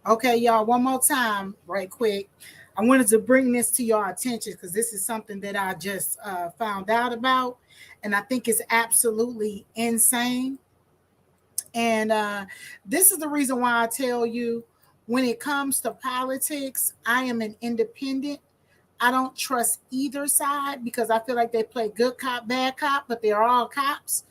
Okay, y'all, one more time, right quick. I wanted to bring this to your attention because this is something that I just found out about, and I think it's absolutely insane. And this is the reason why I tell you when it comes to politics, I am an independent. I don't trust either side because I feel like they play good cop, bad cop, but they're all cops.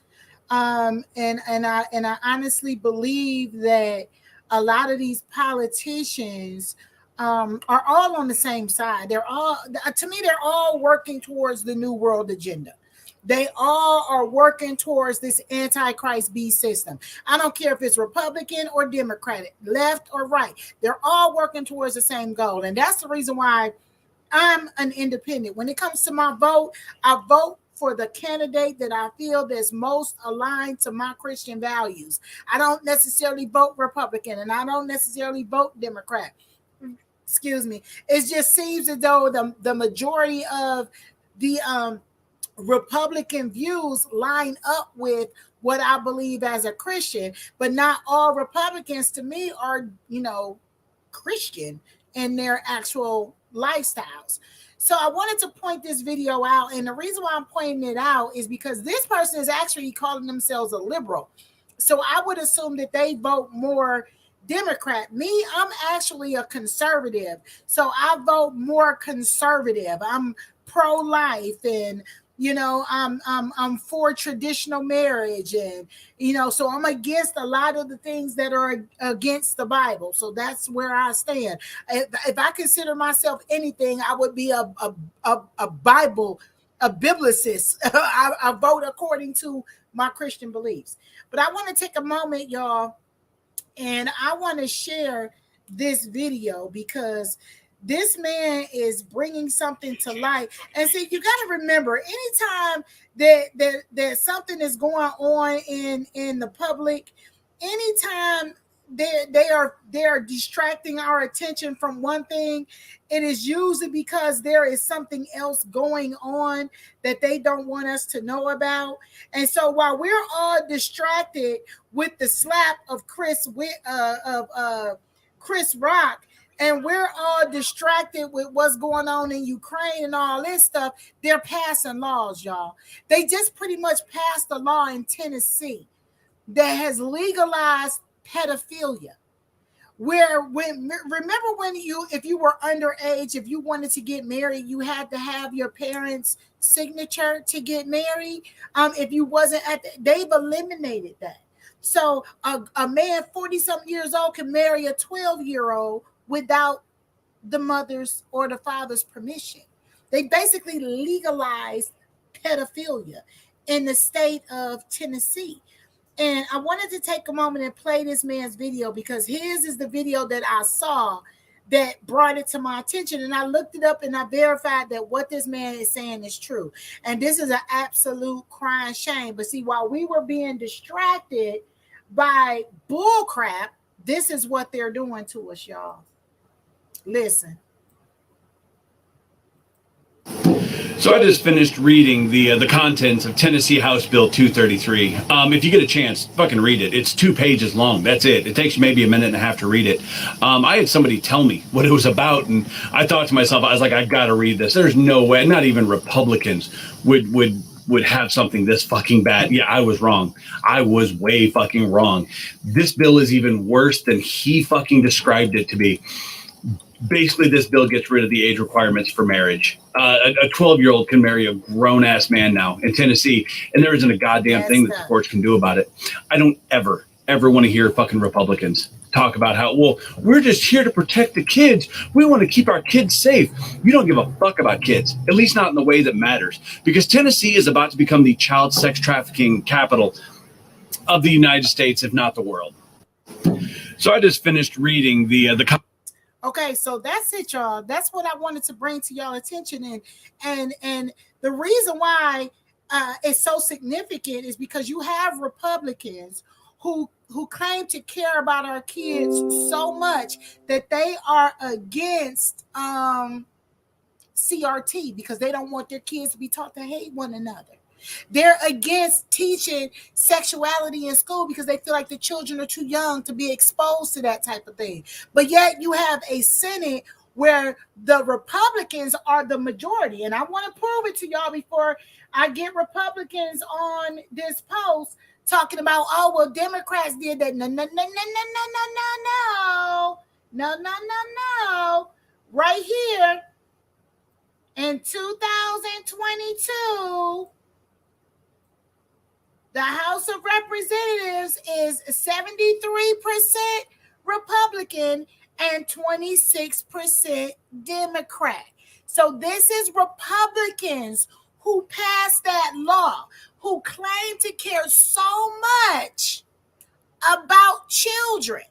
And I honestly believe that a lot of these politicians are all on the same side. They're all, to me, they're all working towards the new world agenda. They all are working towards this antichrist beast system. I don't care if it's Republican or Democratic, left or right. They're all working towards the same goal, and that's the reason why I'm an independent. When it comes to my vote, I vote for the candidate that I feel that's most aligned to my Christian values. I don't necessarily vote Republican and I don't necessarily vote Democrat. Excuse me. It just seems as though the majority of the Republican views line up with what I believe as a Christian, but not all Republicans to me are, Christian in their actual lifestyles. So I wanted to point this video out. And the reason why I'm pointing it out is because this person is actually calling themselves a liberal. So I would assume that they vote more Democrat. Me, I'm actually a conservative. So I vote more conservative. I'm pro-life and I'm for traditional marriage, and so I'm against a lot of the things that are against the Bible. So that's where I stand. If I consider myself anything, I would be a Bible, a biblicist. I vote according to my Christian beliefs. But I want to take a moment, y'all, and I want to share this video because this man is bringing something to light. And see, you got to remember, anytime that something is going on in the public, anytime they are distracting our attention from one thing, it is usually because there is something else going on that they don't want us to know about. And so while we're all distracted with the slap of Chris Rock, and we're all distracted with what's going on in Ukraine and all this stuff, they're passing laws, y'all. They just pretty much passed a law in Tennessee that has legalized pedophilia. Remember when if you were underage, if you wanted to get married, you had to have your parents' signature to get married. If you wasn't they've eliminated that. So a man 40-something years old can marry a 12-year-old without the mother's or the father's permission. They basically legalized pedophilia in the state of Tennessee. And I wanted to take a moment and play this man's video because his is the video that I saw that brought it to my attention. And I looked it up and I verified that what this man is saying is true. And this is an absolute crying shame. But see, while we were being distracted by bull crap, this is what they're doing to us, y'all. Listen. So I just finished reading the contents of Tennessee House Bill 233. If you get a chance, fucking read it. It's 2 pages long. That's it. It takes maybe a minute and a half to read it. I had somebody tell me what it was about, and I thought to myself, I was like, I gotta read this. There's no way, not even Republicans would have something this fucking bad. Yeah, I was wrong. I was way fucking wrong. This bill is even worse than he fucking described it to be. Basically, this bill gets rid of the age requirements for marriage. A 12-year-old can marry a grown-ass man now in Tennessee, and there isn't a goddamn thing that the courts can do about it. I don't ever want to hear fucking Republicans talk about how, well, we're just here to protect the kids. We want to keep our kids safe. You don't give a fuck about kids, at least not in the way that matters, because Tennessee is about to become the child sex trafficking capital of the United States, if not the world. So I just finished reading the Okay, so that's it, y'all. That's what I wanted to bring to y'all attention, and the reason why it's so significant is because you have Republicans who claim to care about our kids so much that they are against CRT because they don't want their kids to be taught to hate one another. They're against teaching sexuality in school because they feel like the children are too young to be exposed to that type of thing. But yet you have a Senate where the Republicans are the majority. And I want to prove it to y'all before I get Republicans on this post talking about, oh, well, Democrats did that. No, no, no, no, no, no, no, no, no, no, no, no. Right here in 2022, the House of Representatives is 73% Republican and 26% Democrat. So this is Republicans who passed that law, who claim to care so much about children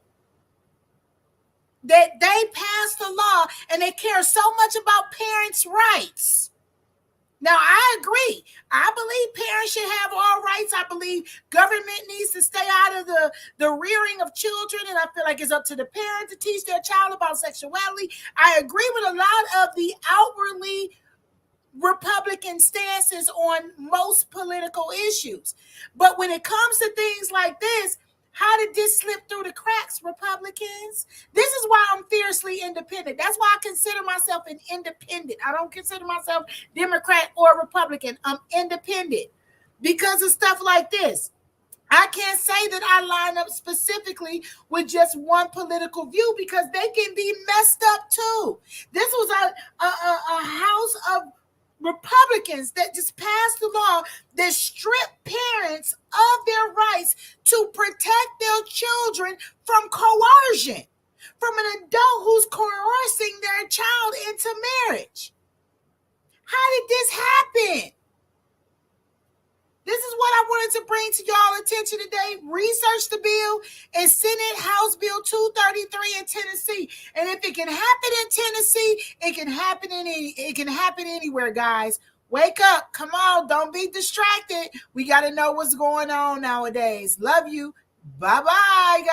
that they passed the law and they care so much about parents' rights. Now, I agree. I believe parents should have all rights. I believe government needs to stay out of the rearing of children, and I feel like it's up to the parent to teach their child about sexuality. I agree with a lot of the outwardly Republican stances on most political issues. But when it comes to things like this, how did this slip through the cracks, Republicans? This is why I'm fiercely independent. That's why I consider myself an independent. I don't consider myself Democrat or Republican. I'm independent because of stuff like this. I can't say that I line up specifically with just one political view because they can be messed up too. This was a house of Republicans that just passed the law that strip parents of their rights to protect their children from coercion, from an adult who's coercing their child into marriage. How did this happen? This is what I wanted to bring to y'all attention today. Research the bill in Senate House Bill 233 in Tennessee. And if it can happen in Tennessee, it can happen anywhere, guys. Wake up. Come on. Don't be distracted. We got to know what's going on nowadays. Love you. Bye-bye, guys.